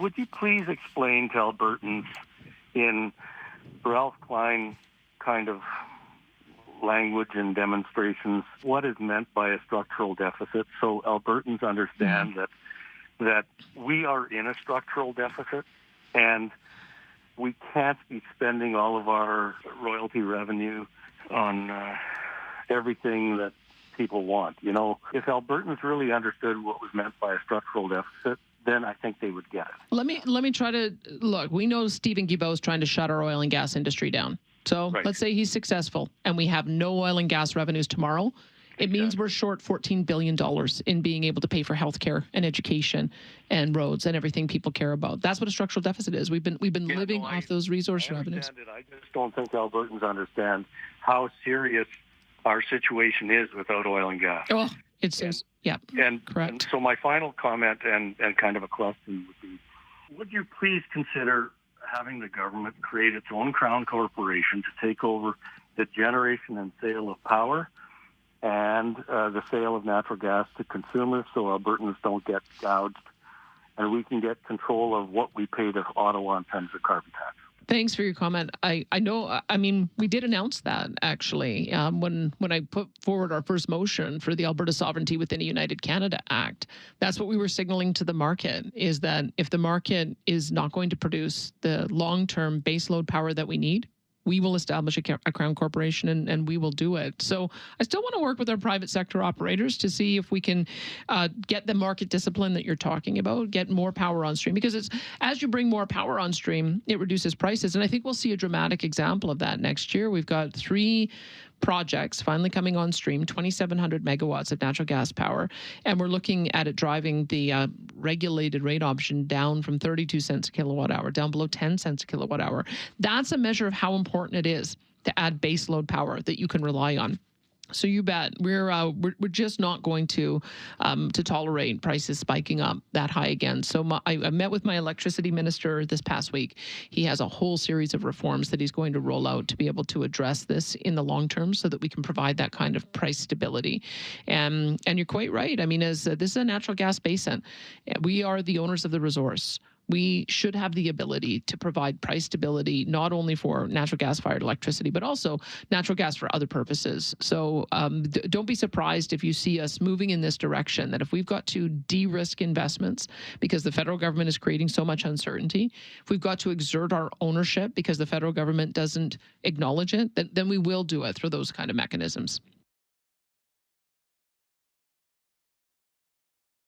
Would you please explain to Albertans in Ralph Klein kind of language and demonstrations what is meant by a structural deficit, so Albertans understand that we are in a structural deficit and we can't be spending all of our royalty revenue on everything that people want. You know, if Albertans really understood what was meant by a structural deficit, then I think they would get it. Let me try to look. We know Stephen Guilbeault is trying to shut our oil and gas industry down. So Let's say he's successful and we have no oil and gas revenues tomorrow. It means we're short $14 billion in being able to pay for healthcare and education and roads and everything people care about. That's what a structural deficit is. We've been living off those resource revenues. I just don't think Albertans understand how serious our situation is without oil and gas. Oh, it's correct. And so my final comment and kind of a question would be, would you please consider having the government create its own crown corporation to take over the generation and sale of power and the sale of natural gas to consumers so Albertans don't get gouged and we can get control of what we pay to Ottawa in terms of carbon tax? Thanks for your comment. I know, I mean, we did announce that actually when I put forward our first motion for the Alberta Sovereignty Within a United Canada Act. That's what we were signaling to the market, is that if the market is not going to produce the long-term baseload power that we need, we will establish a crown corporation and we will do it. So I still want to work with our private sector operators to see if we can get the market discipline that you're talking about, get more power on stream. Because it's as you bring more power on stream, it reduces prices. And I think we'll see a dramatic example of that next year. We've got 3 projects finally coming on stream, 2,700 megawatts of natural gas power. And we're looking at it driving the regulated rate option down from 32 cents a kilowatt hour, down below 10 cents a kilowatt hour. That's a measure of how important it is to add baseload power that you can rely on. So you bet we're just not going to tolerate prices spiking up that high again. So I met with my electricity minister this past week. He has a whole series of reforms that he's going to roll out to be able to address this in the long term, so that we can provide that kind of price stability. And you're quite right. I mean, as this is a natural gas basin, we are the owners of the resource. We should have the ability to provide price stability, not only for natural gas-fired electricity, but also natural gas for other purposes. So don't be surprised if you see us moving in this direction, that if we've got to de-risk investments because the federal government is creating so much uncertainty, if we've got to exert our ownership because the federal government doesn't acknowledge it, then we will do it through those kind of mechanisms.